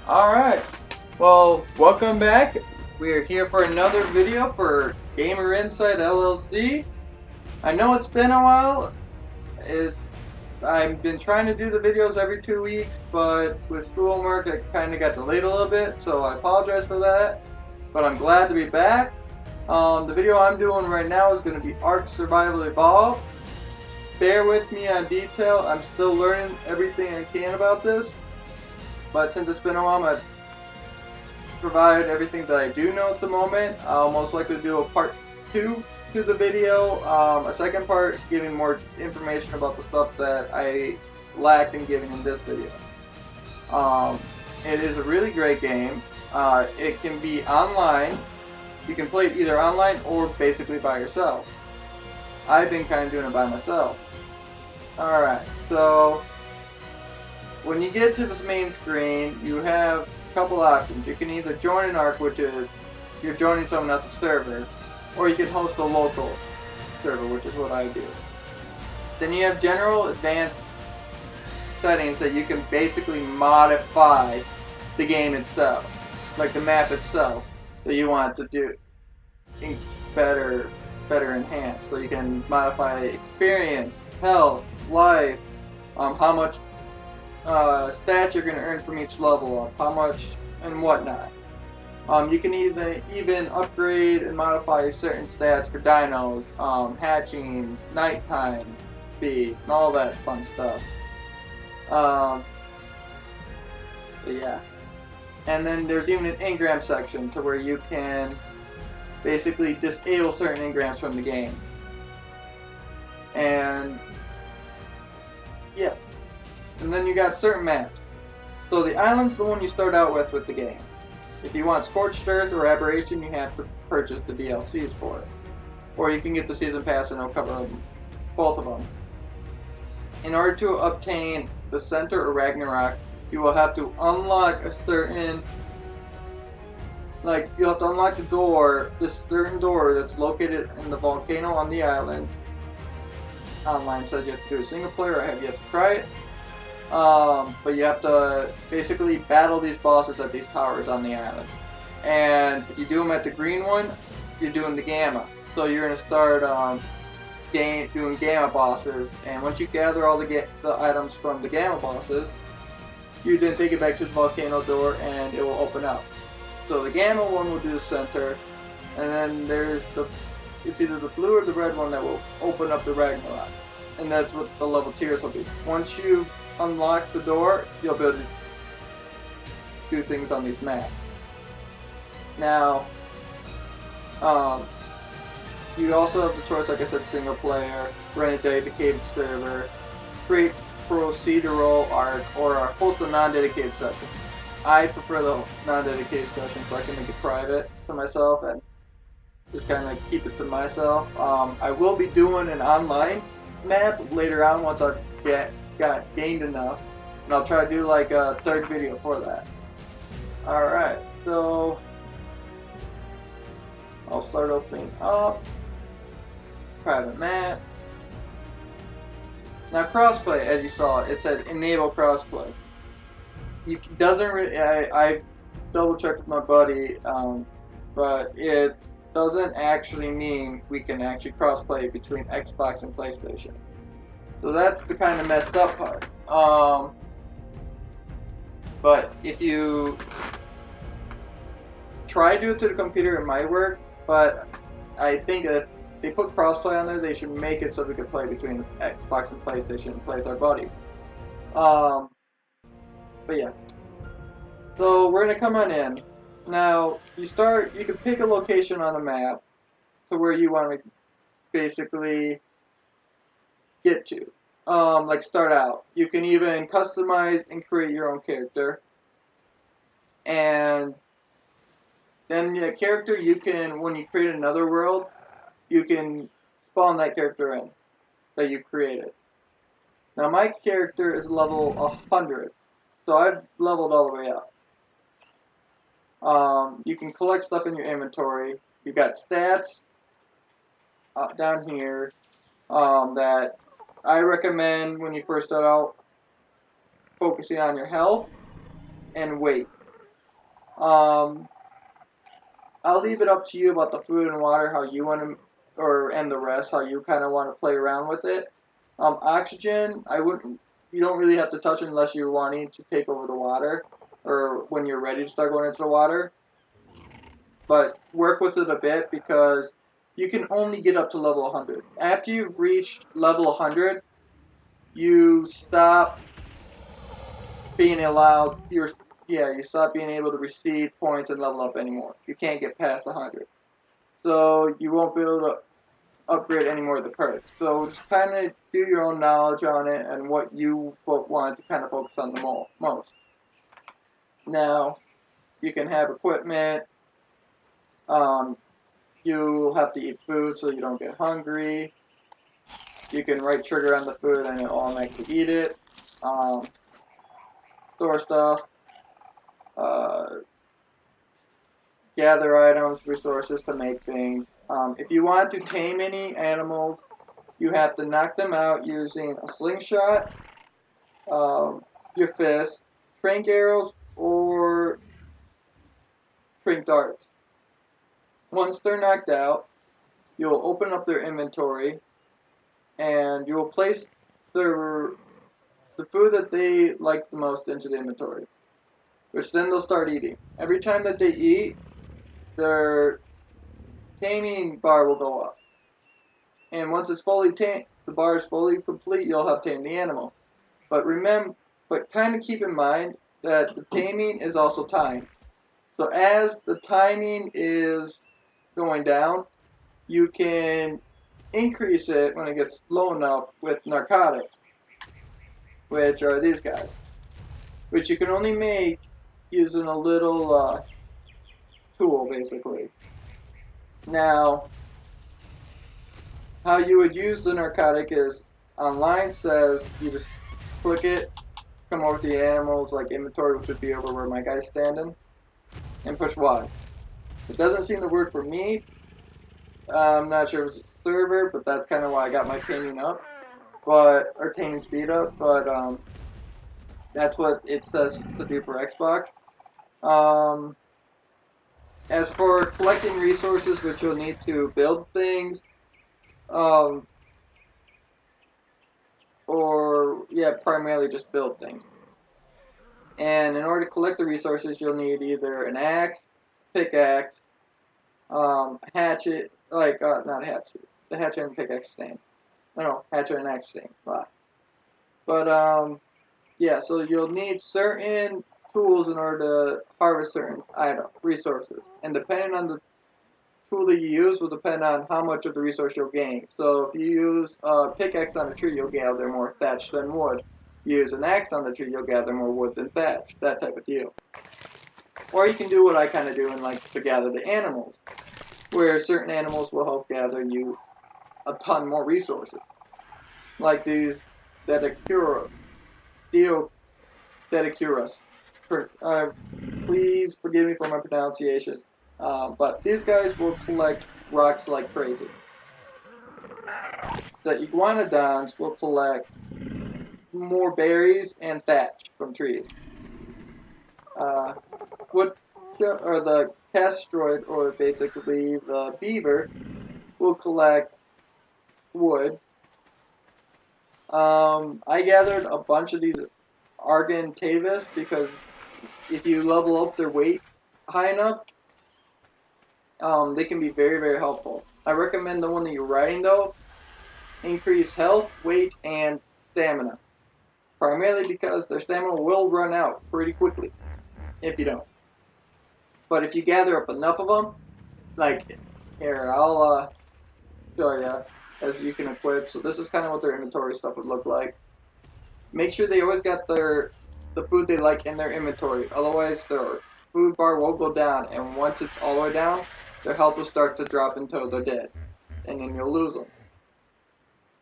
Alright, well, welcome back. We're here for another video for Gamer Insight LLC. I know it's been a while. I've been trying to do the videos every 2 weeks, but with schoolwork it kind of got delayed a little bit, so I apologize for that. But I'm glad to be back. The video I'm doing right now is going to be Ark Survival Evolved. Bear with me on detail. I'm still learning everything I can about this. But since it's been a while, I'm going to provide everything that I do know at the moment. I'll most likely do a part 2 to the video, a second part giving more information about the stuff that I lacked in giving in this video. It is a really great game. It can be online. You can play it either online or basically by yourself. I've been kind of doing it by myself. Alright, so when you get to this main screen, you have a couple options. You can either join an Ark, which is you're joining someone else's server, or you can host a local server, which is what I do. Then you have general advanced settings that you can basically modify the game itself, like the map itself, that you want to do better enhanced. So you can modify experience, health, life, how much stats you're going to earn from each level up, how much and whatnot. You can even upgrade and modify certain stats for dinos, hatching, nighttime, speed, and all that fun stuff. Yeah. And then there's even an engram section to where you can basically disable certain engrams from the game. And yeah. And then you got certain maps. So the island's the one you start out with the game. If you want Scorched Earth or Aberration, you have to purchase the DLCs for it. Or you can get the Season Pass and it'll cover both of them. In order to obtain the Center or Ragnarok, you will have to unlock a certain... you'll have to unlock the door, this certain door that's located in the volcano on the island. Online says you have to do a single player, I have yet to try it. But you have to basically battle these bosses at these towers on the island. And if you do them at the green one, you're doing the gamma. So you're going to start doing gamma bosses, and once you gather all the items from the gamma bosses, you then take it back to the volcano door and it will open up. So the gamma one will do the center, and then there's it's either the blue or the red one that will open up the Ragnarok. And that's what the level tiers will be. Once you've unlocked the door, you'll be able to do things on these maps. Now, you also have the choice, like I said, single player, run a dedicated server, create procedural arc, or host a non-dedicated session. I prefer the non-dedicated session so I can make it private for myself and just kind of keep it to myself. I will be doing an online map later on once I've gained enough, and I'll try to do like a third video for that. Alright, so I'll start opening up private map. Now crossplay, as you saw, it said enable crossplay. Doesn't really, I double checked with my buddy, but it doesn't actually mean we can actually crossplay between Xbox and PlayStation. So that's the kind of messed up part. But if you try to do it to the computer, it might work. But I think that if they put crossplay on there, they should make it so we can play between Xbox and PlayStation and play with our buddy. But yeah. So we're gonna come on in. Now you can pick a location on the map to where you want to basically get to. Like start out. You can even customize and create your own character. And then the character, you can, when you create another world, you can spawn that character in that you created. Now my character is level 100, so I've leveled all the way up. You can collect stuff in your inventory. You've got stats down here that I recommend when you first start out focusing on your health and weight. I'll leave it up to you about the food and water, how you want to, and the rest, how you kind of want to play around with it. Oxygen, you don't really have to touch it unless you're wanting to take over the water, or when you're ready to start going into the water. But work with it a bit because you can only get up to level 100. After you've reached level 100, you stop being allowed, you stop being able to receive points and level up anymore. You can't get past 100. So you won't be able to upgrade any more of the perks. So just kind of do your own knowledge on it and what you want to kind of focus on the most. Now, you can have equipment. You'll have to eat food so you don't get hungry. You can right trigger on the food and it'll automatically eat it. Store stuff. Gather items, resources to make things. If you want to tame any animals, you have to knock them out using a slingshot, your fist, trank arrows, or trank darts. Once they're knocked out, you'll open up their inventory and you will place the food that they like the most into the inventory, which then they'll start eating. Every time that they eat, their taming bar will go up. And once it's fully tamed, the bar is fully complete, you'll have tamed the animal. But kind of keep in mind that the taming is also timed. So as the timing is going down, you can increase it when it gets low enough with narcotics, which are these guys, which you can only make using a little tool, basically. Now, how you would use the narcotic is online says you just click it, come over to the animals like inventory, which would be over where my guy's standing, and push Y. It doesn't seem to work for me. I'm not sure if it's a server, but that's kind of why I got my taming up, or taming speed up. But that's what it says to do for Xbox. As for collecting resources, which you'll need to build things, primarily just build things. And in order to collect the resources, you'll need either an axe, pickaxe, hatchet, not hatchet, the hatchet and pickaxe stand. No, hatchet and axe stand. But, so you'll need certain tools in order to harvest certain resources. And depending on the tool that you use will depend on how much of the resource you'll gain. So if you use a pickaxe on a tree, you'll gather more thatch than wood. You use an axe on the tree, you'll gather more wood than thatch. That type of deal. Or you can do what I kind of do and like to gather the animals, where certain animals will help gather you a ton more resources. Like these Dedicuras. Please forgive me for my pronunciations. But these guys will collect rocks like crazy. The iguanodons will collect more berries and thatch from trees. The castroid, or basically the beaver, will collect wood. I gathered a bunch of these Argentavis because if you level up their weight high enough, they can be very, very helpful. I recommend the one that you're riding, though. Increase health, weight, and stamina. Primarily because their stamina will run out pretty quickly if you don't. But if you gather up enough of them, like, here, I'll show you as you can equip. So this is kind of what their inventory stuff would look like. Make sure they always got the food they like in their inventory. Otherwise, their food bar will go down, and once it's all the way down, their health will start to drop until they're dead, and then you'll lose them.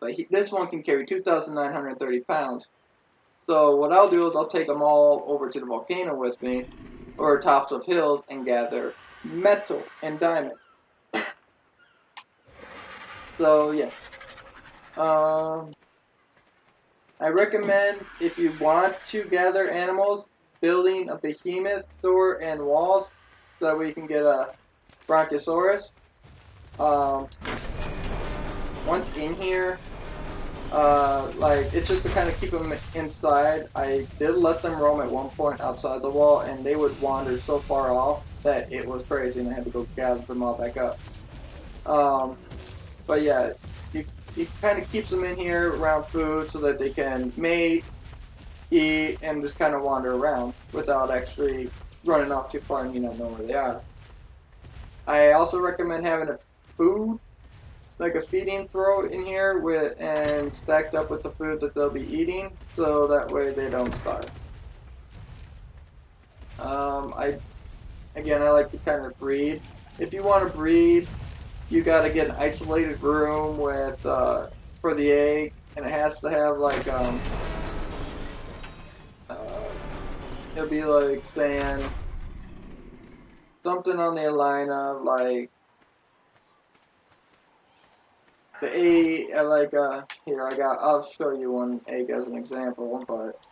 But this one can carry 2,930 pounds. So what I'll do is I'll take them all over to the volcano with me, or tops of hills, and gather metal and diamond. So yeah. I recommend if you want to gather animals, building a behemoth door and walls so that we can get a Bronchosaurus. Um, once in here, like it's just to kind of keep them inside. I did let them roam at one point outside the wall, and they would wander so far off that it was crazy, and I had to go gather them all back up. But yeah, it kind of keeps them in here around food so that they can mate, eat, and just kind of wander around without actually running off too far and you not know where they are. I also recommend having a food, like a feeding throw in here with and stacked up with the food that they'll be eating, so that way they don't starve. I again I like to kind of breed. If you want to breed, you gotta get an isolated room with for the egg, and it has to have like uh, it'll be like saying something on the line of like the A like here I'll show you one egg as an example, but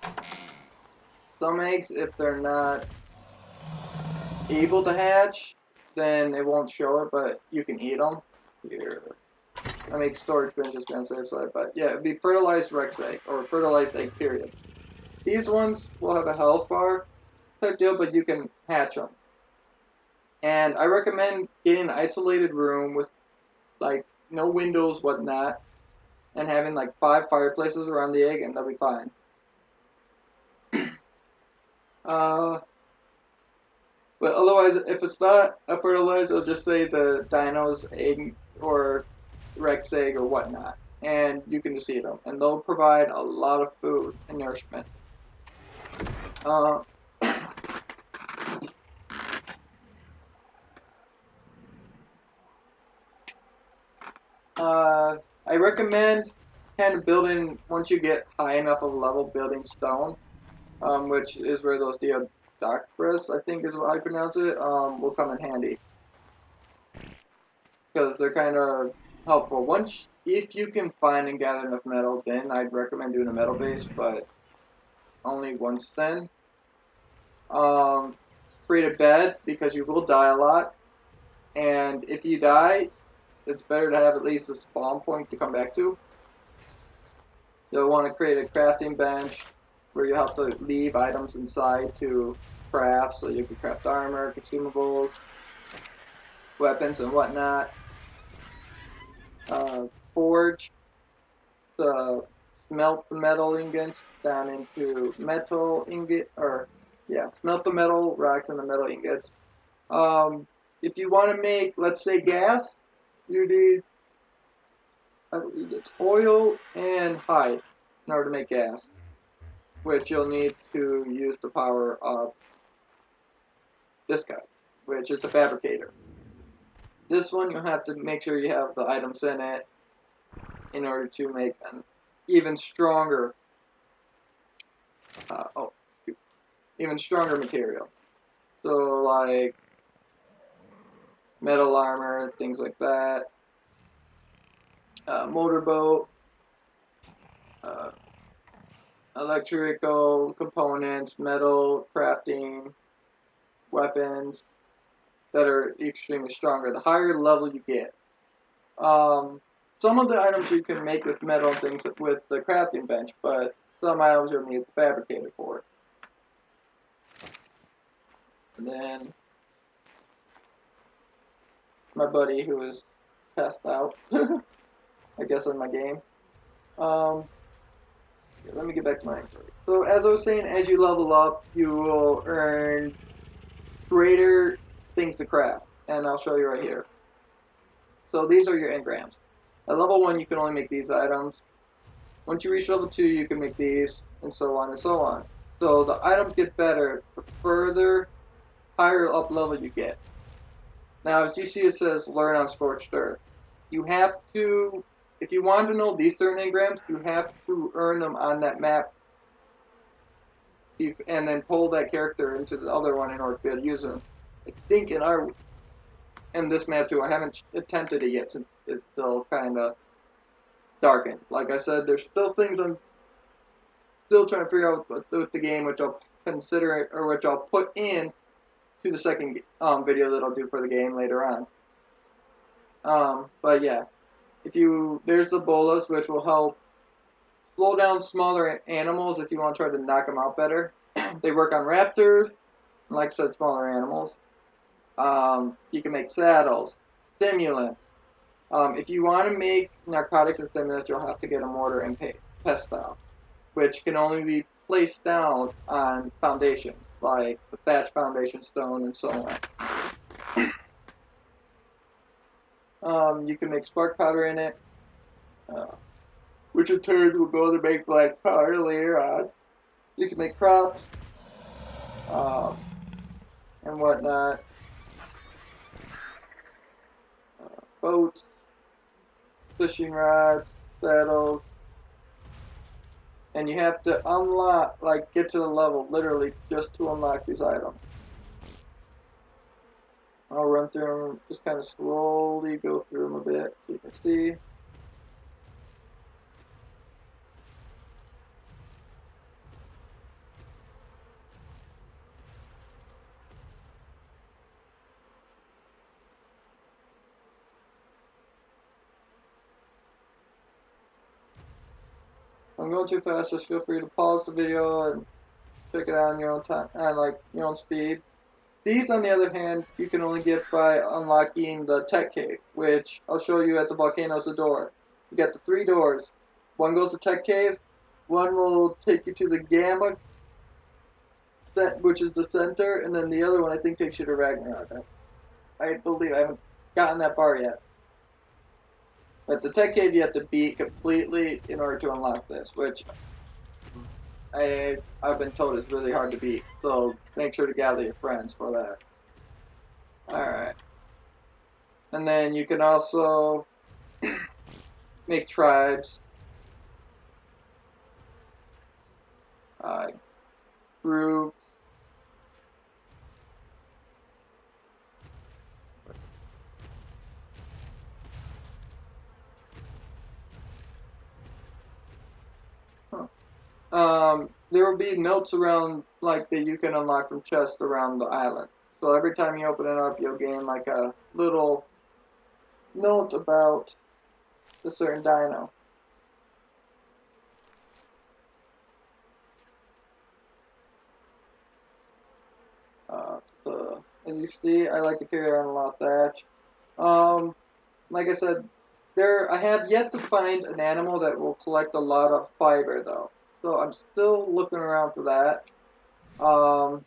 some eggs, if they're not able to hatch, then it won't show it, but you can eat them. Here, I make storage bins just gonna say so, but yeah, it'd be fertilized Rex egg or fertilized egg period. These ones will have a health bar type deal, but you can hatch them. And I recommend getting an isolated room with like no windows, whatnot, and having like 5 fireplaces around the egg, and they'll be fine. Uh, but otherwise, if it's not a fertilized, it'll just say the dino's egg or Rex egg or whatnot, and you can just eat them, and they'll provide a lot of food and nourishment. Uh, I recommend kind of building once you get high enough of a level, building stone, which is where those Diodoctris, I think is what I pronounce it, will come in handy because they're kind of helpful. Once, if you can find and gather enough metal, then I'd recommend doing a metal base, but only once then. Um, create a bed because you will die a lot, and if you die, it's better to have at least a spawn point to come back to. You'll want to create a crafting bench where you have to leave items inside to craft, so you can craft armor, consumables, weapons, and whatnot. Forge to smelt the metal ingots down into metal ingot, or yeah, smelt the metal rocks and the metal ingots. If you want to make, let's say, gas, you need, I believe it's oil and hide in order to make gas, which you'll need to use the power of this guy, which is the fabricator. This one you'll have to make sure you have the items in it in order to make an even stronger, even stronger material. So like metal armor, things like that, motorboat, uh, electrical components, metal crafting, weapons that are extremely stronger. The higher level you get. Some of the items you can make with metal and things with the crafting bench, but some items you'll need the fabricator for. And then my buddy who was passed out, I guess, in my game. Yeah, let me get back to my inventory. So as I was saying, as you level up, you will earn greater things to craft, and I'll show you right here. So these are your engrams. At level 1, you can only make these items. Once you reach level 2, you can make these, and so on and so on. So the items get better the further higher up level you get. Now, as you see, it says learn on Scorched Earth. You have to, if you want to know these certain engrams, you have to earn them on that map, and then pull that character into the other one in order to be able to use them. I think in this map too, I haven't attempted it yet since it's still kind of darkened. Like I said, there's still things I'm still trying to figure out with the game, which I'll consider it, or which I'll put in to the second video that I'll do for the game later on. But yeah, there's the bolas, which will help slow down smaller animals if you want to try to knock them out better. They work on raptors, and like I said, smaller animals. You can make saddles, stimulants. If you want to make narcotics and stimulants, you'll have to get a mortar and pestle, which can only be placed down on foundations, like the thatch foundation stone and so on. You can make spark powder in it, which in turn will go to make black powder later on. You can make crops and whatnot, boats, fishing rods, saddles, and you have to unlock, like get to the level literally just to unlock these items. I'll run through them, just kind of slowly go through them a bit so you can see. If I'm going too fast, just feel free to pause the video and check it out on your own time, like your own speed. These, on the other hand, you can only get by unlocking the tech cave, which I'll show you at the Volcanoes of Door. You got the 3 doors. One goes to tech cave, one will take you to the gamma set, which is the center, and then the other one I think takes you to Ragnarok. I believe I haven't gotten that far yet. But the tech cave you have to beat completely in order to unlock this, which I've been told is really hard to beat. So make sure to gather your friends for that. Alright. And then you can also make tribes. Groups. There will be notes around, like, that you can unlock from chests around the island. So every time you open it up, you'll gain, like, a little note about a certain dino. As you see, I like to carry around a lot of thatch. Like I said, I have yet to find an animal that will collect a lot of fiber, though. So I'm still looking around for that. But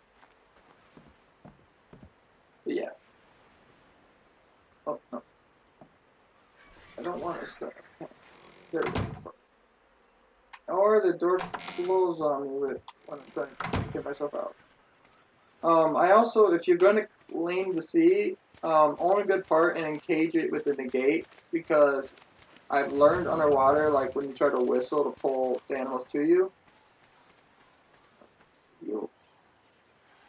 yeah. Oh, no. I don't want to start. There we go. Or the door closes on me when I'm trying to get myself out. I also, if you're going to clean the sea, own a good part and encage it with the negate, because I've learned underwater, like when you try to whistle to pull the animals to you,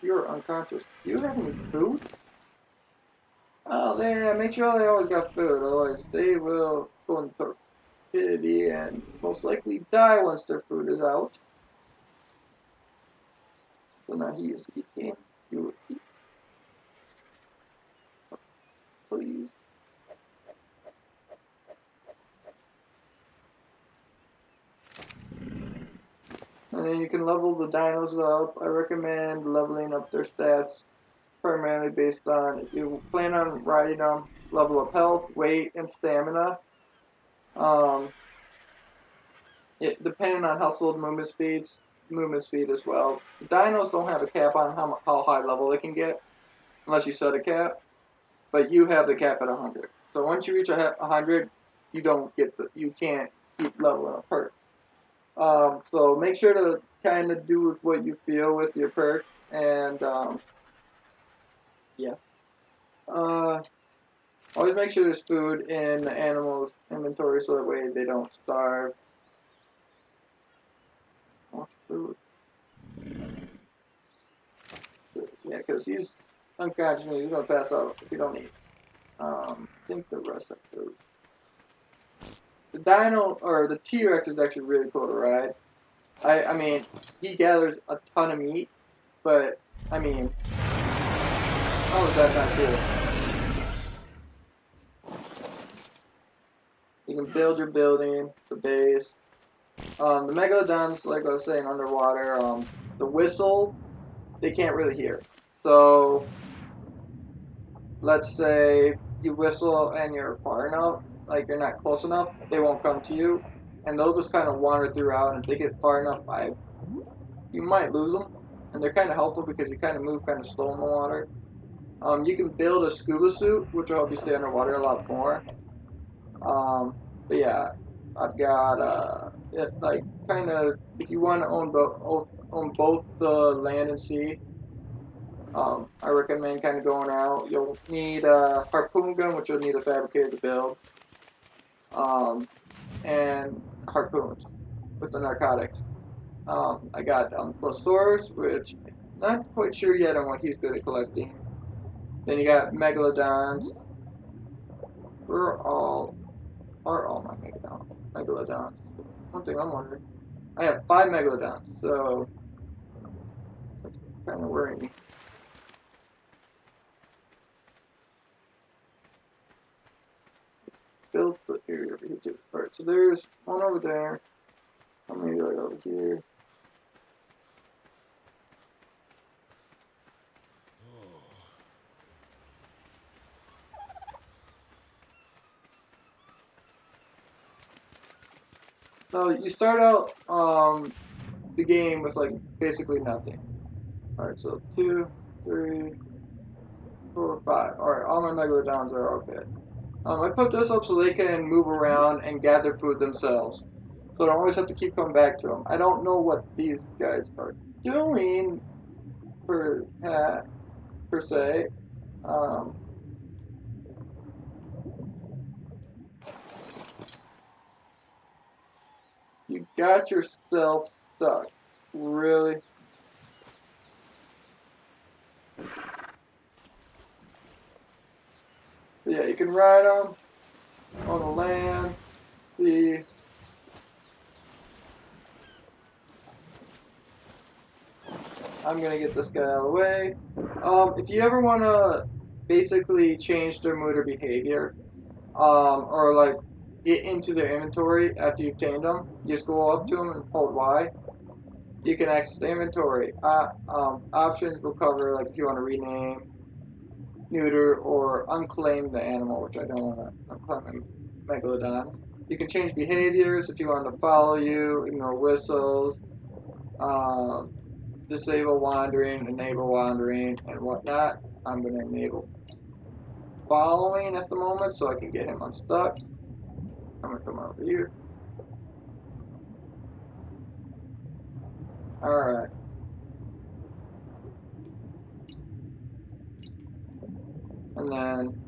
you're unconscious. Do you have any food? Oh, yeah, make sure they always got food, otherwise they will go into torpidity and most likely die once their food is out. So now he is eating. You will eat. Please. And then you can level the dinos up. I recommend leveling up their stats primarily based on, if you plan on riding them, level of health, weight, and stamina. Depending on how slow the movement speed as well. The dinos don't have a cap on how high level they can get, unless you set a cap. But you have the cap at 100. So once you reach 100, you can't keep leveling up perks. So make sure to kind of do with what you feel with your perks, and yeah. Always make sure there's food in the animal's inventory so that way they don't starve. What's food? Yeah, because he's unconscious and he's gonna pass out if you don't eat. I think the rest of food. The dino, or the T-Rex, is actually really cool to ride. I mean, he gathers a ton of meat, but I mean, how is that not cool? You can build your building, the base. The megalodons, like I was saying, underwater. The whistle, they can't really hear. So let's say you whistle and you're far enough, like you're not close enough, they won't come to you, and they'll just kind of wander throughout. And if they get far enough, you might lose them, and they're kind of helpful because you kind of move kind of slow in the water. You can build a scuba suit, which will help you stay underwater a lot more. But yeah, I've got it, like kind of if you want to own both the land and sea. I recommend kind of going out. You'll need a harpoon gun, which you'll need a fabricator to build, and harpoons with the narcotics. I got Plosaurus, which I'm not quite sure yet on what he's good at collecting. Then you got Megalodons. Where are all my Megalodons? One thing I'm wondering. I have 5 Megalodons, so that's kind of worrying me. Build the area over here too. Alright, so there's one over there. Maybe like over here. So you start out the game with like basically nothing. Alright, so 2, 3, 4, 5. Alright, all my Megalodons are okay. I put this up so they can move around and gather food themselves. So I don't always have to keep coming back to them. I don't know what these guys are doing per se. You got yourself stuck. Really? So yeah, you can ride them on the land. See. I'm gonna get this guy out of the way. If you ever wanna basically change their mood or behavior, or like get into their inventory after you've tamed them, you just go up to them and hold Y. You can access the inventory. Options will cover like if you want to rename, neuter, or unclaim the animal, which I don't want to unclaim a megalodon. You can change behaviors if you want to follow you, ignore whistles, um, disable wandering, enable wandering, and whatnot. I'm going to enable following at the moment so I can get him unstuck. I'm going to come over here. Alright. And then,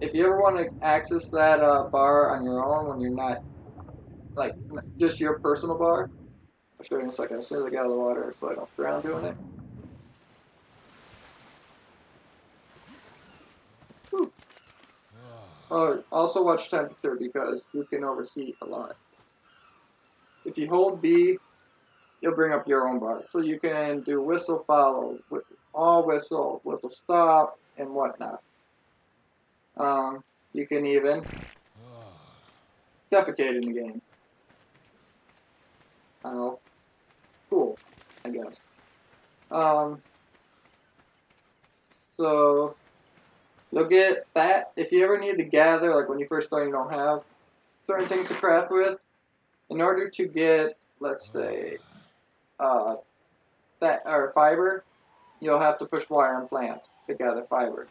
if you ever want to access that bar on your own when you're not, like, just your personal bar, I'll show you in a second as soon as I get out of the water so I don't drown doing it. Whew. Also watch temperature because you can overheat a lot. If you hold B, you'll bring up your own bar. So you can do whistle follow, all whistle, whistle stop, and whatnot. You can even defecate in the game. Oh, cool, I guess. So you'll get that. If you ever need to gather, like when you first start, you don't have certain things to craft with. In order to get, let's say, that or fiber, you'll have to push Y on plants to gather fiber.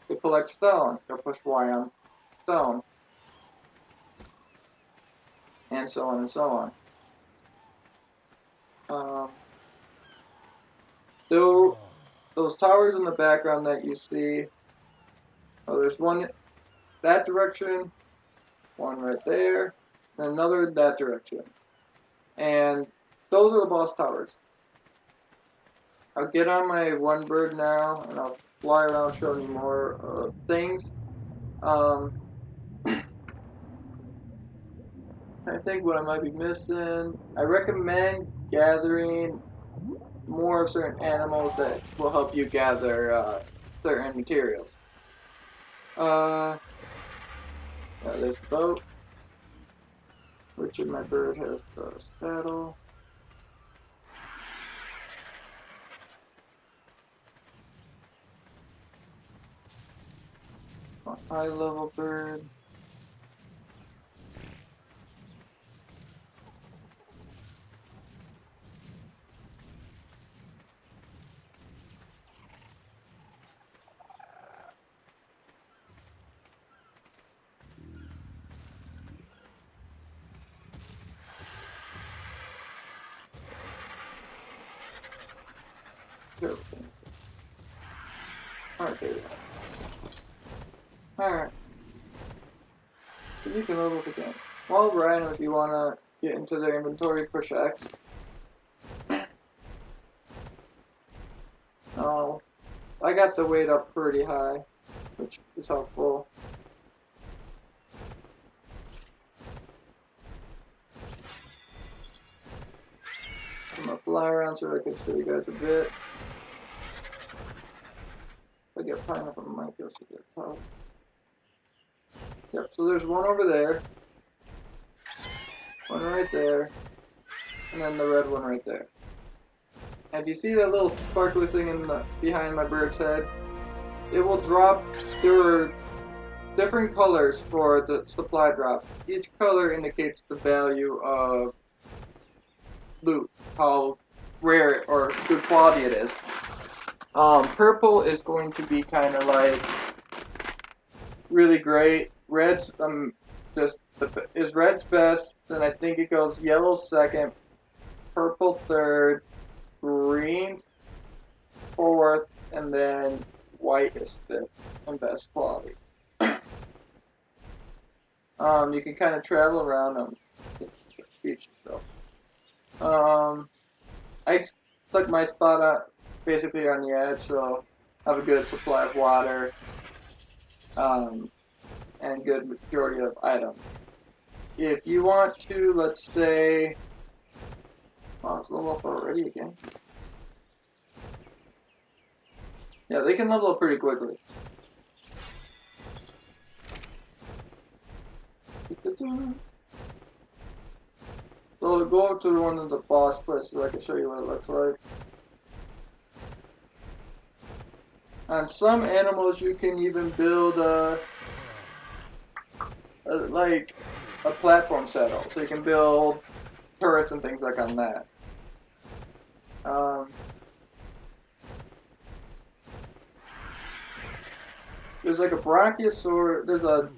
To collect stone, you'll push Y on stone, and so on and so on. So those towers in the background that you see, there's one that direction, one right there, and another in that direction. And those are the boss towers. I'll get on my one bird now, and I'll fly around showing you more things. I think what I might be missing. I recommend gathering more of certain animals that will help you gather certain materials. Yeah, there's the boat. Richard, my bird, has the saddle. My high level bird. Alright, there we go. Alright. So you can level up again. While riding, if you want to get into their inventory, push X. Oh, I got the weight up pretty high, which is helpful. I'm gonna fly around so I can show you guys a bit. I get pineapple, I might be able to get top. Yep, so there's one over there, one right there, and then the red one right there. And if you see that little sparkly thing in the, behind my bird's head, it will drop. There are different colors for the supply drop. Each color indicates the value of loot, how rare or good quality it is. Purple is going to be kind of like really great. Red's is red's best. Then I think it goes yellow second, purple third, green fourth, and then white is fifth and best quality. You can kind of travel around them. Beach stuff. I stuck my spot out basically on the edge, so I have a good supply of water, and good majority of items. If you want to, let's say, oh, it's level up already again. Yeah, they can level up pretty quickly. So go to one of the boss places. I can show you what it looks like. On some animals, you can even build like a platform saddle, so you can build turrets and things like on that. There's like a brachiosaurus. There's a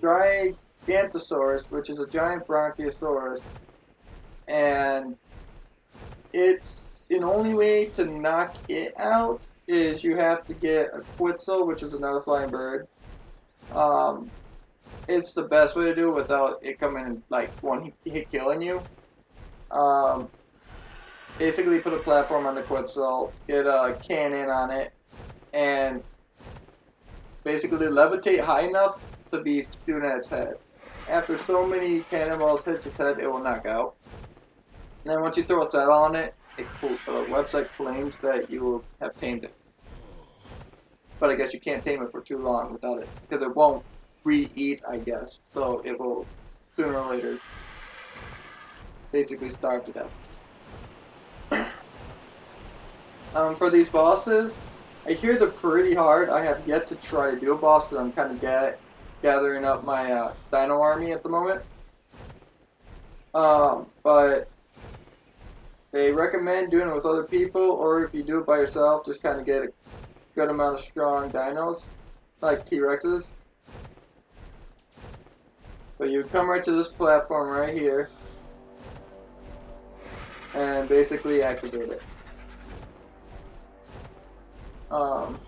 gigantosaurus, which is a giant brachiosaurus, and the only way to knock it out is you have to get a quetzal, which is another flying bird. It's the best way to do it without it coming like one hit killing you. Basically put a platform on the quetzal, get a cannon on it, and basically levitate high enough to be shooting at its head. After so many cannonballs hits its head, it will knock out. And then once you throw a saddle on it, the website claims that you will have tamed it. But I guess you can't tame it for too long without it, because it won't re-eat, I guess. So it will, sooner or later, basically starve to death. For these bosses, I hear they're pretty hard. I have yet to try to do a boss, because I'm kind of gathering up my dino army at the moment. But they recommend doing it with other people, or if you do it by yourself, just kind of get a good amount of strong dinos, like T-Rexes. But you come right to this platform right here, and basically activate it. I'll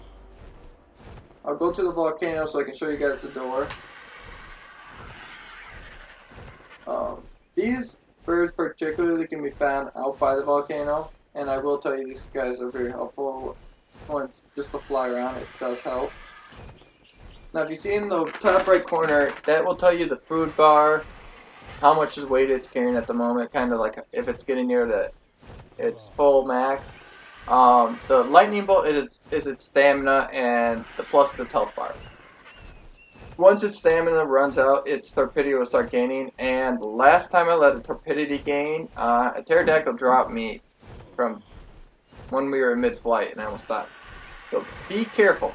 go to the volcano so I can show you guys the door. These birds particularly can be found out by the volcano, and I will tell you these guys are very helpful. Just to fly around, it does help. Now if you see in the top right corner, that will tell you the food bar, how much weight it's carrying at the moment, kind of like if it's getting near its full max. The lightning bolt is its stamina and the plus its health bar. Once its stamina runs out, its torpidity will start gaining. And last time I let a torpidity gain, a pterodactyl dropped me from when we were in mid-flight, and I almost died. So be careful.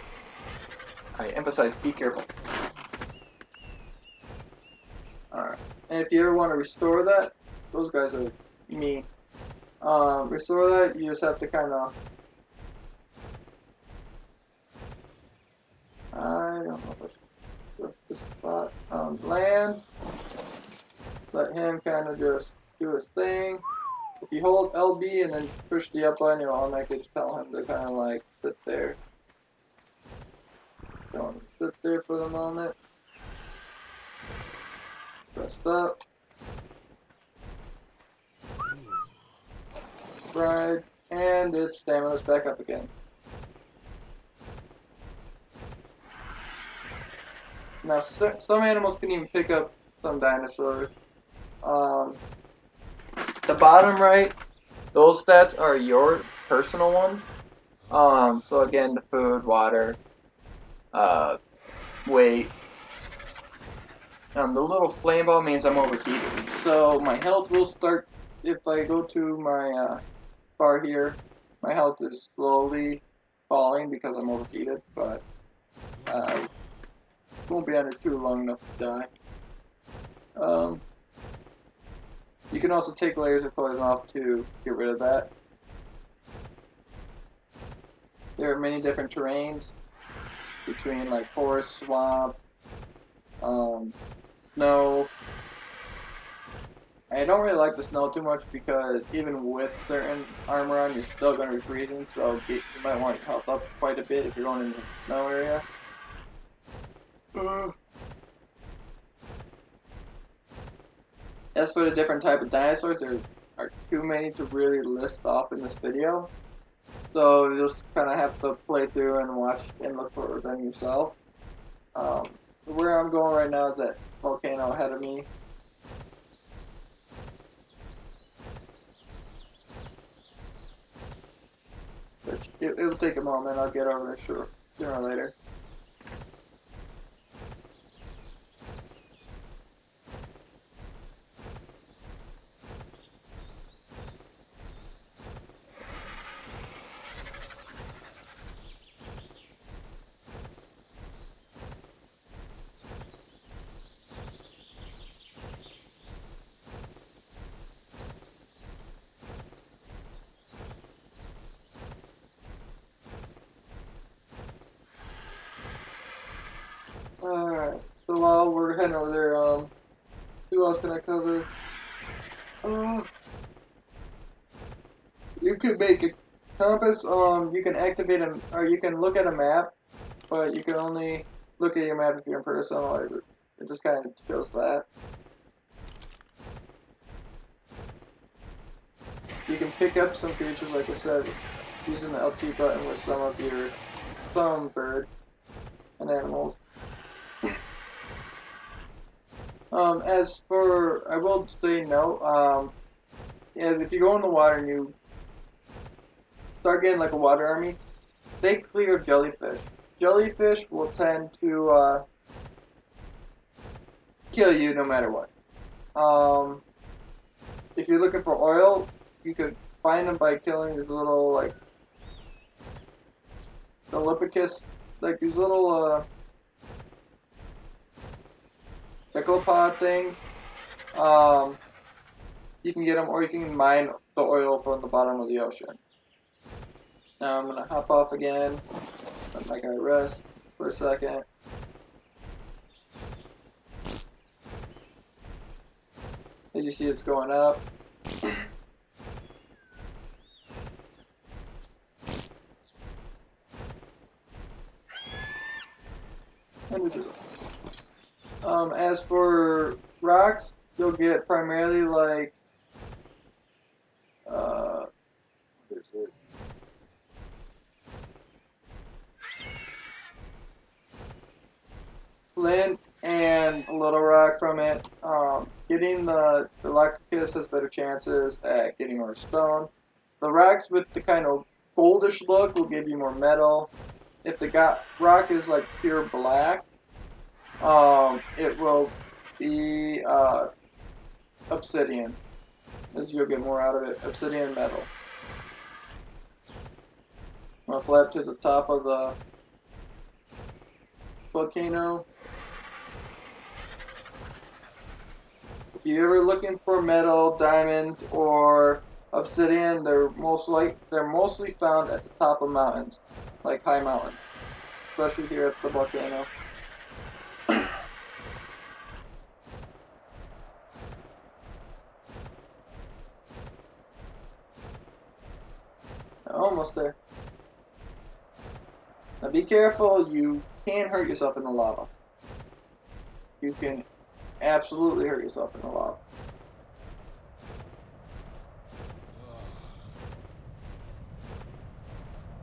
I emphasize, be careful. Alright. And if you ever want to restore that, those guys are mean. Restore that, you just have to kind of... I don't know if I should just this spot. Land. Let him kind of just do his thing. If you hold LB and then push the up button, you'll automatically just tell him to kind of like sit there. Don't sit there for the moment. Press up. Ride. And its stamina's back up again. Now, some animals can even pick up some dinosaurs. The bottom right, those stats are your personal ones. So again, the food, water, weight. The little flame ball means I'm overheated. So my health will start, if I go to my bar here, my health is slowly falling because I'm overheated, but I won't be under too long enough to die. You can also take layers of clothing off to get rid of that. There are many different terrains between like forest, swamp, snow. I don't really like the snow too much because even with certain armor on, you're still going to be freezing, so you might want your health up quite a bit if you're going into the snow area. As for the different type of dinosaurs, there are too many to really list off in this video. So you just kind of have to play through and watch and look for them yourself. Where I'm going right now is that volcano ahead of me. Which it'll take a moment. I'll get over there sooner or later. Alright, so while we're heading over there, who else can I cover? You could make a compass, you can activate them, or you can look at a map, but you can only look at your map if you're in person, otherwise it just kind of shows that. You can pick up some features, like I said, using the LT button with some of your bird and animals. As for, I will say no, as if you go in the water and you start getting like a water army, stay clear of jellyfish. Jellyfish will tend to kill you no matter what. If you're looking for oil, you could find them by killing these little like the Lipicus, like these little cephalopod things. You can get them, or you can mine the oil from the bottom of the ocean. Now I'm gonna hop off again. Let my guy rest for a second. As you see, it's going up. And we just, as for rocks, you'll get primarily like what is it? Flint and a little rock from it. Getting the Lacticus has better chances at getting more stone. The rocks with the kind of goldish look will give you more metal. If the rock is like pure black, it will be obsidian, as you'll get more out of it. Obsidian metal. I'm gonna fly up to the top of the volcano. If you're ever looking for metal, diamonds, or obsidian, they're mostly found at the top of mountains, like high mountains, especially here at the volcano. Almost there. Now be careful, you can hurt yourself in the lava. You can absolutely hurt yourself in the lava.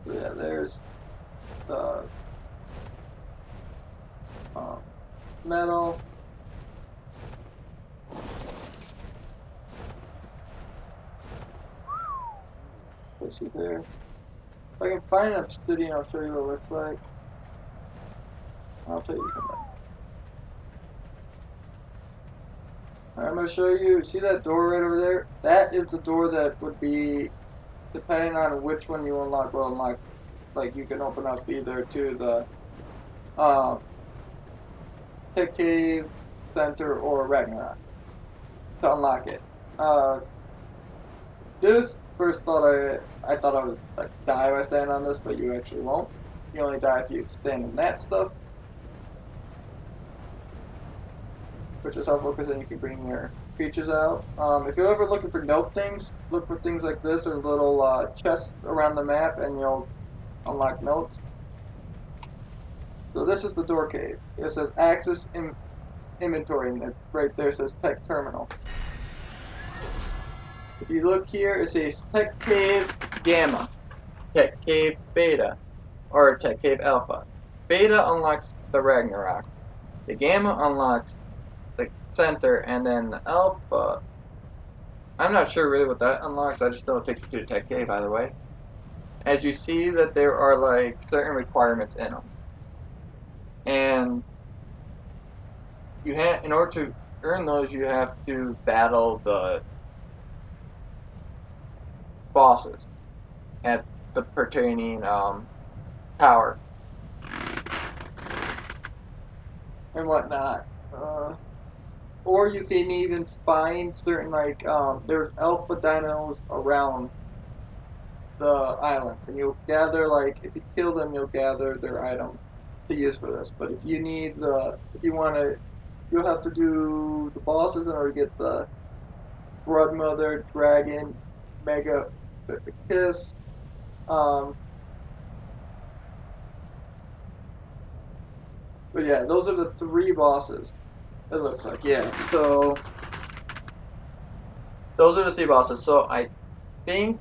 So yeah, there's the metal. Push you there. If I can find an obsidian, I'll show you what it looks like. I'll tell you something. Alright, I'm going to show you. See that door right over there? That is the door that would be, depending on which one you unlock, will unlock. Like, you can open up either to the Tech Cave, Center, or Ragnarok to unlock it. This first thought I thought I would like die by standing on this, but you actually won't. You only die if you stand in that stuff, which is helpful because then you can bring your creatures out. If you're ever looking for note things, look for things like this or little chests around the map, and you'll unlock notes. So this is the door cave. It says Access Inventory, and right there says Tech Terminal. If you look here, it says Tech Cave Gamma, Tech Cave Beta, or Tech Cave Alpha. Beta unlocks the Ragnarok. The Gamma unlocks the Center, and then the Alpha, I'm not sure really what that unlocks. I just know it takes you to the Tech Cave, by the way. As you see that there are like certain requirements in them, and you have, in order to earn those, you have to battle the bosses at the pertaining tower and whatnot. Or you can even find certain like there's alpha dinos around the island, and you'll gather like if you kill them, you'll gather their items to use for this. But if you need if you want to, you'll have to do the bosses in order to get the Blood Mother, Dragon, Mega Kiss. But yeah, those are the 3 bosses. It looks like, yeah. So those are the 3 bosses. So I think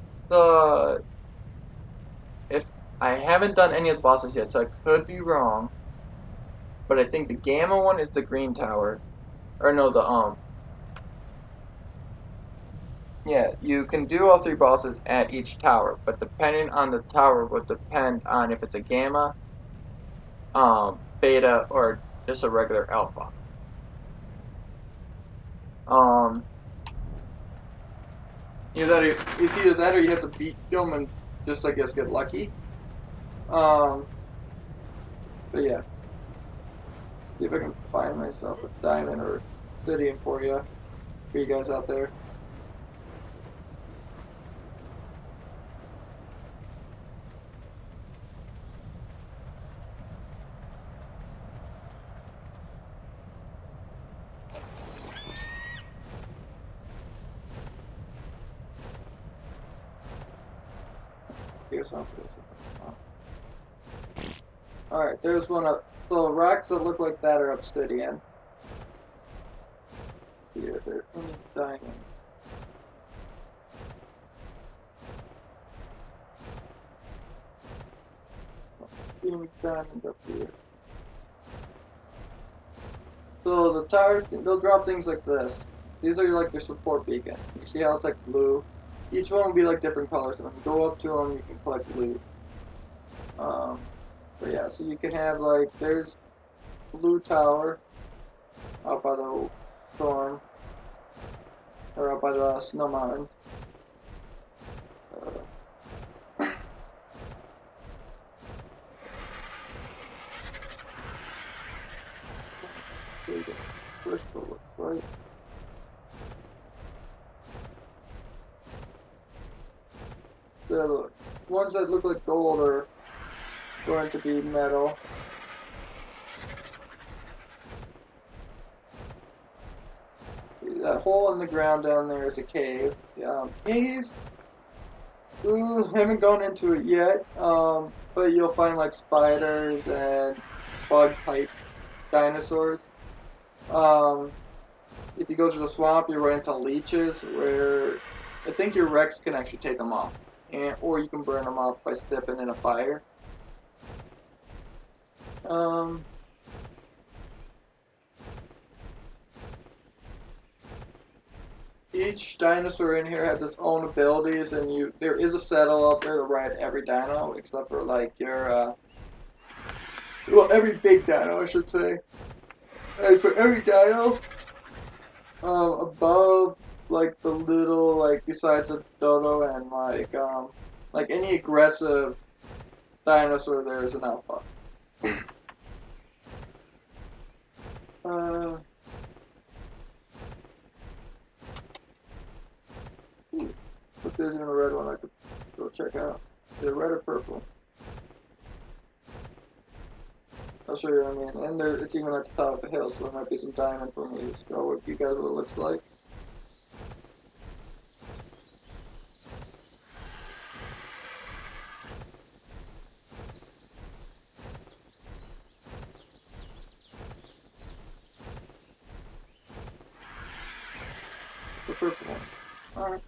if I haven't done any of the bosses yet, so I could be wrong. But I think the Gamma one is the green tower, or no, yeah, you can do all 3 bosses at each tower, but depending on the tower would depend on if it's a Gamma, Beta, or just a regular Alpha. It's either that or you have to beat them and just, I guess, get lucky. But yeah. See if I can find myself a diamond or obsidian for you guys out there. Here's something. Alright, there's one up. So rocks that look like that are obsidian. Here, they're diamond. Diamond up here. So the tower, they'll drop things like this. These are like your support beacons. You see how it's like blue? Each one will be like different colors. So when you go up to them, you can collect loot. But yeah, so you can have like, there's Blue Tower out by the storm, or out by the snow mountains. Crystal looks like. The ones that look like gold are going to be metal. That hole in the ground down there is a cave. Caves, haven't gone into it yet, but you'll find like spiders and bug type dinosaurs. If you go to the swamp, you run into leeches where I think your Rex can actually take them off, or you can burn them off by stepping in a fire. Each dinosaur in here has its own abilities, and there is a saddle out there to ride every dino, except for like your well, every big dino, I should say. And for every dino, above like the little, like besides a dodo and like any aggressive dinosaur, there is an alpha. But there's even a red one I could go check out. Is it red or purple? I'll show you what I mean. And it's even at the top of the hill, so there might be some diamond for me to show you guys what it looks like. The purple one. Alright.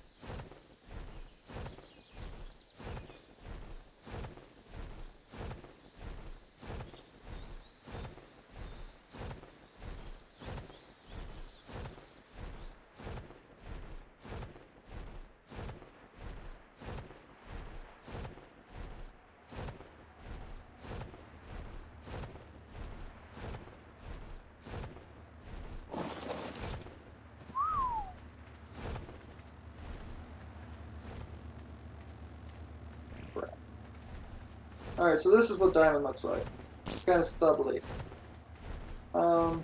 Alright, so this is what diamond looks like. It's kind of stubbly. So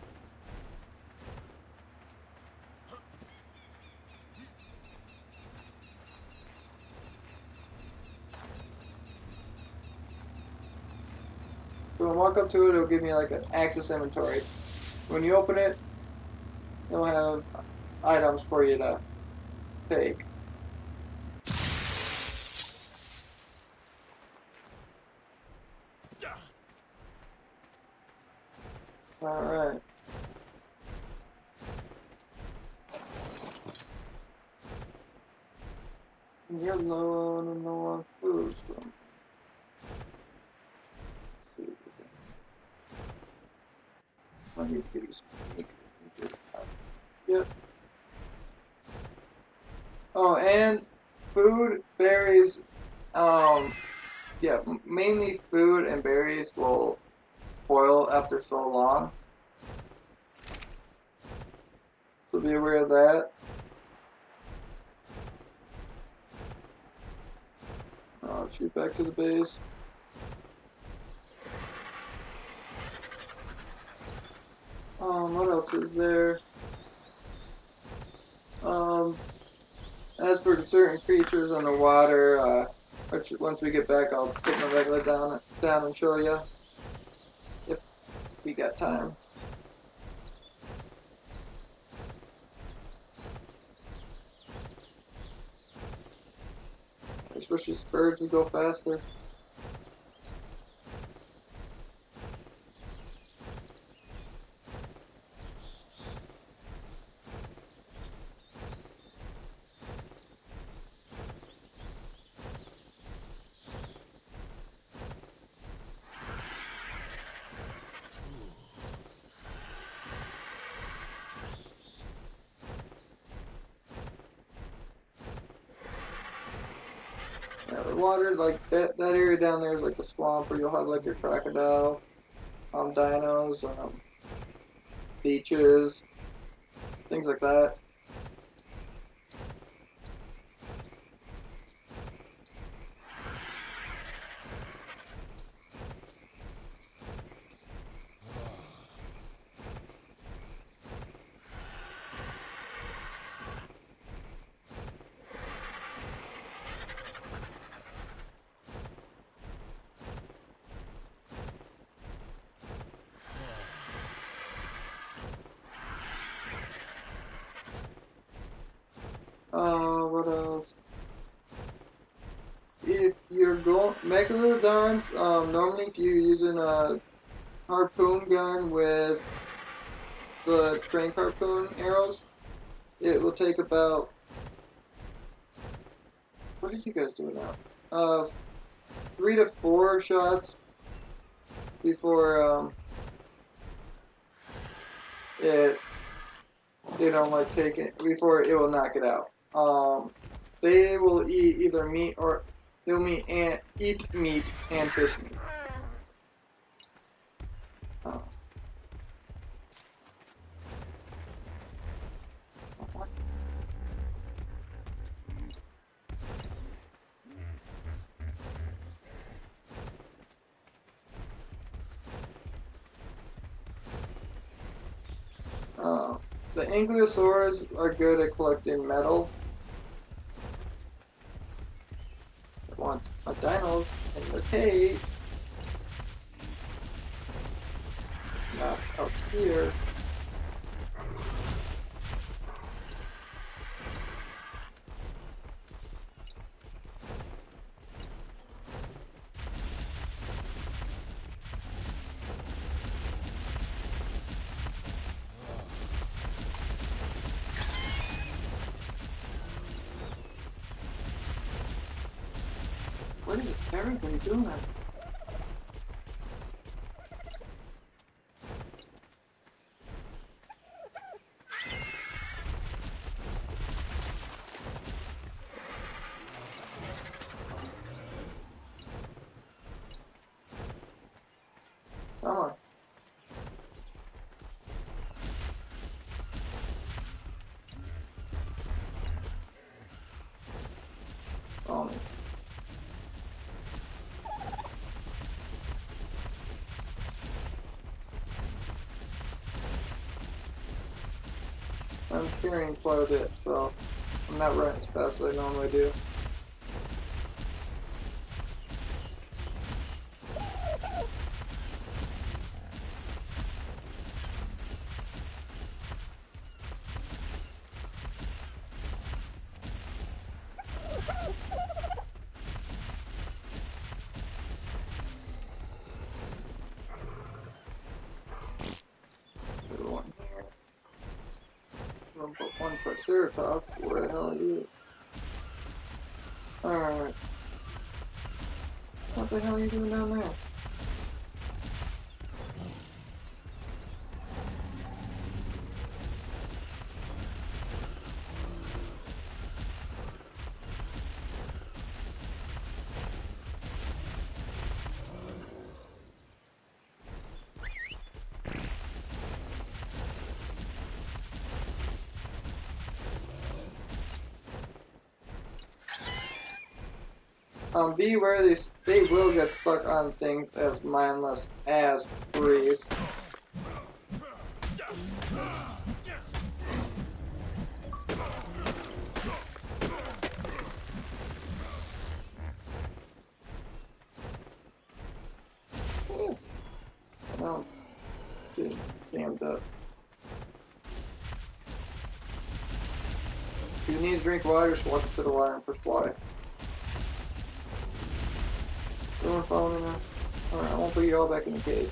when I walk up to it, it'll give me like an access inventory. When you open it, it'll have items for you to take. Alright. You're low on food, so. I need to get you some. Yep. Oh, and food, berries, yeah, mainly food and berries will spoil after so long. So be aware of that. I'll shoot back to the base. What else is there? As for certain creatures underwater, which once we get back, I'll take my regular down and show you if we got time. Especially birds will go faster. water, like that area down there is like the swamp where you'll have like your crocodile, dinos, beaches, things like that. What else? If you're going Megalodons, normally if you're using a harpoon gun with the train harpoon arrows, it will take about, what are you guys doing now? 3 to 4 shots before it they don't like take it before it will knock it out. They will eat either meat or they'll eat meat and fish meat. Uh, the ankylosaurs are good at collecting metal. They want a dino in their cage. Not up here. What is everybody doing? Come on. Follow me. I'm carrying quite a bit, so I'm not running as fast as I normally do. There's one here. I'm gonna put one Triceratops. Where the hell are you? Alright. What the hell are you doing down there? Be aware they will get stuck on things as mindless as trees. Oh, getting jammed up. If you need to drink water, just walk up to the water and push Y. Anyone following me now? Alright, I won't put you all back in the cage.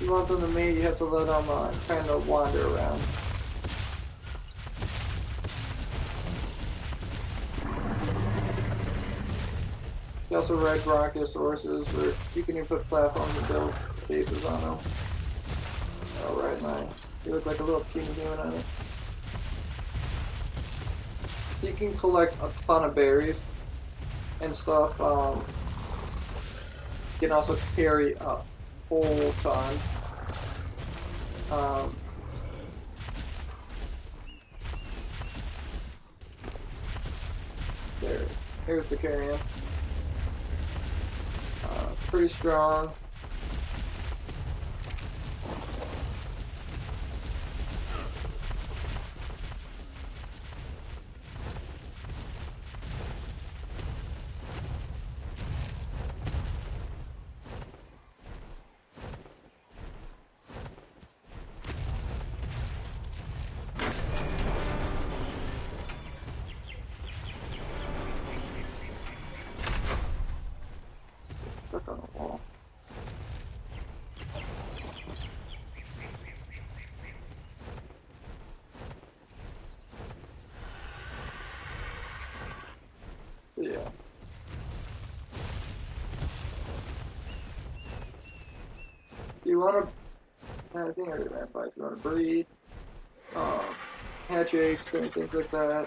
you want them to mate, you have to let them kind of wander around. You also ride brochiosauruses, where you can even put platforms and build bases on them. Alright, mine. You look like a little puny human on it. You can collect a ton of berries and stuff. You can also carry a whole ton. Here's the carrion. Pretty strong. Stuck on the wall. Yeah. You want to, I think I already ran by. If you want to breed, hatch eggs, things like that.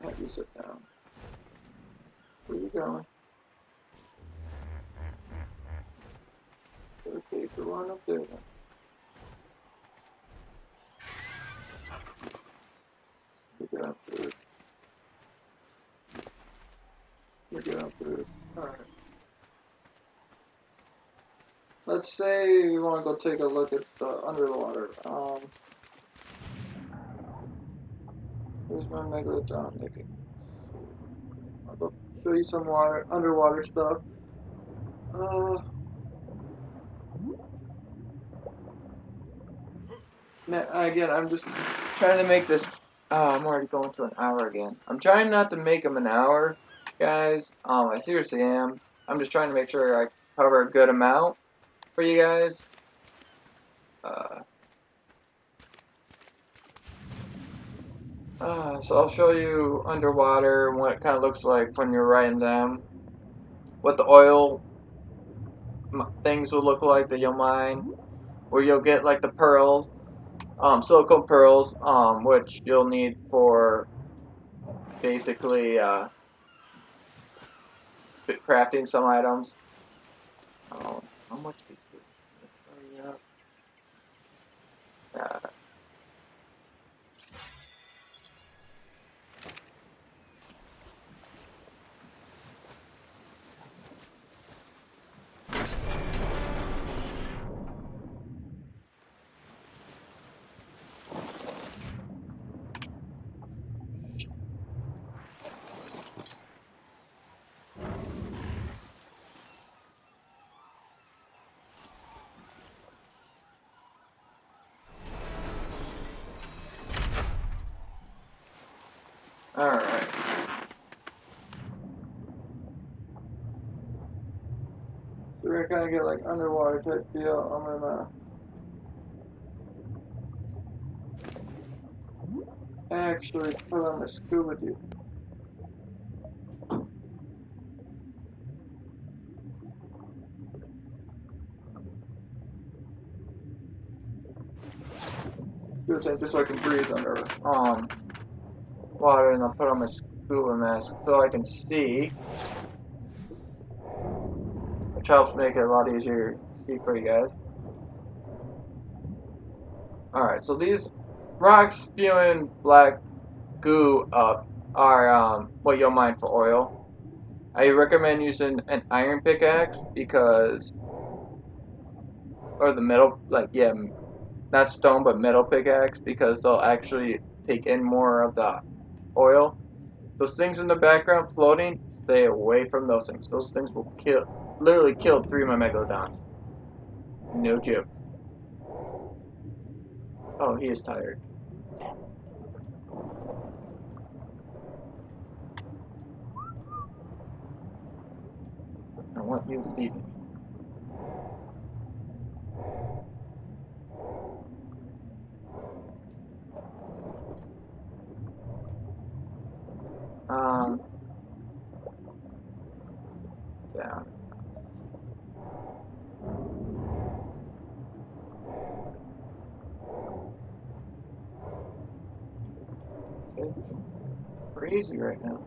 Have you sit down. Where are you going? Okay, go on up there then. Look it up, dude. Look it up, dude. Alright. Let's say we want to go take a look at the underwater. Where's my megalodon looking? I'll go show you some underwater stuff. Again, I'm just trying to make this. Oh, I'm already going to an hour again. I'm trying not to make them an hour, guys. I seriously am. I'm just trying to make sure I cover a good amount for you guys. So I'll show you underwater and what it kind of looks like when you're riding them. What the oil things will look like that you'll mine. Where you'll get like the pearls, silicone pearls, which you'll need for basically crafting some items. How much is it? Alright. So we're gonna kind of get like underwater type feel. I'm gonna actually put on my scuba gear. Just so I can breathe under water, and I'll put on my scuba mask so I can see, which helps make it a lot easier to see for you guys. Alright, so these rocks spewing black goo up are what you'll mine for oil. I recommend using an iron pickaxe because, or the metal, like, yeah, not stone but metal pickaxe, because they'll actually take in more of the oil. Those things in the background floating, stay away from those things. Those things will literally kill 3 of my megalodons. No joke. Oh, he is tired. I want you to leave me. Down. It's crazy right now.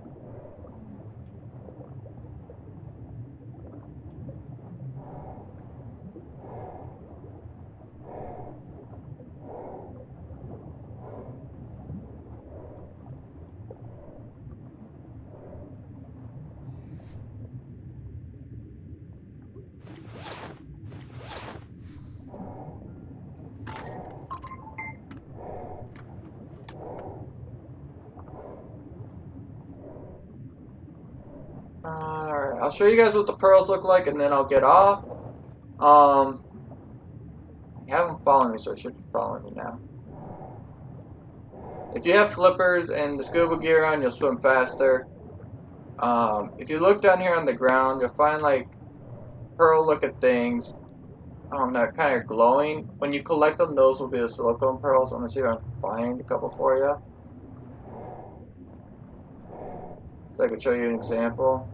Alright, I'll show you guys what the pearls look like and then I'll get off. You haven't followed me, so it should be following me now. If you have flippers and the scuba gear on, you'll swim faster. If you look down here on the ground, you'll find like pearl looking things. They're kind of glowing. When you collect them, those will be the silicone pearls. I'm gonna see if I can find a couple for you. So I can show you an example.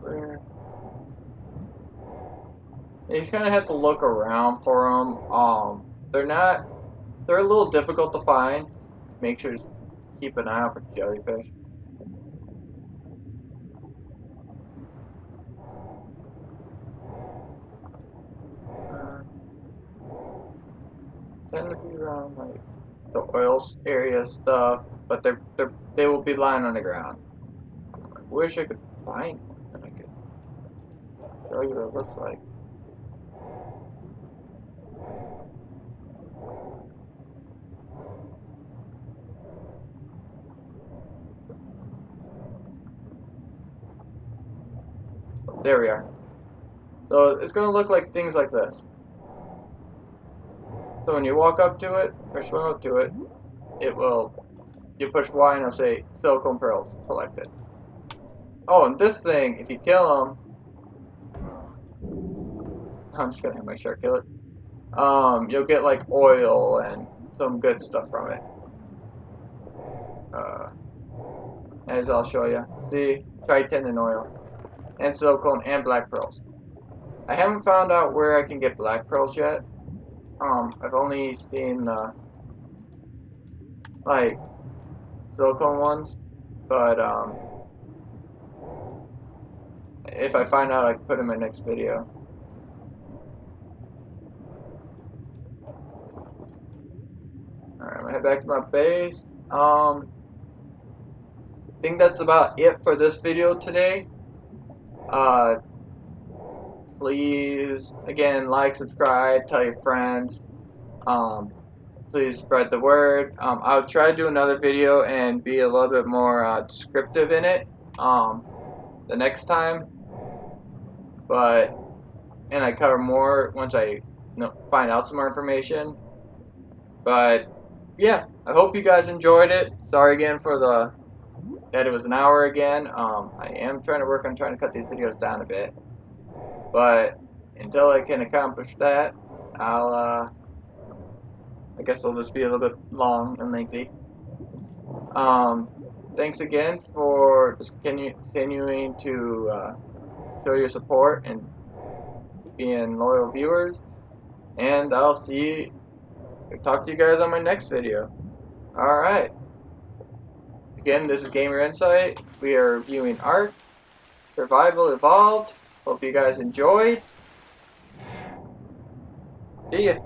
Where? You kind of have to look around for them. They're a little difficult to find. Make sure to keep an eye out for jellyfish. Tend to be around like the oil area stuff, but they will be lying on the ground. I wish I could find one and I could show you what it looks like. There we are. So it's going to look like things like this. So when you walk up to it, or swim up to it, you push Y and it'll say silicone pearls collected. Oh, and this thing, if you kill them, I'm just going to have my shark kill it. You'll get like oil and some good stuff from it. As I'll show you. See, chitin and oil. And silicone and black pearls. I haven't found out where I can get black pearls yet. I've only seen like silicone ones, but if I find out, I can put them in my next video. Alright, I'm gonna head back to my base. I think that's about it for this video today. Please, again, like, subscribe, tell your friends. Please spread the word. I'll try to do another video and be a little bit more descriptive in it the next time. And I cover more once I find out some more information. But yeah, I hope you guys enjoyed it. Sorry again for that it was an hour again. I am trying to work on trying to cut these videos down a bit. But until I can accomplish that, I guess they'll just be a little bit long and lengthy. Thanks again for just continuing to show your support and being loyal viewers. And I'll talk to you guys on my next video. Alright. Again, this is Gamer Insight. We are reviewing Ark Survival Evolved. Hope you guys enjoyed. See ya.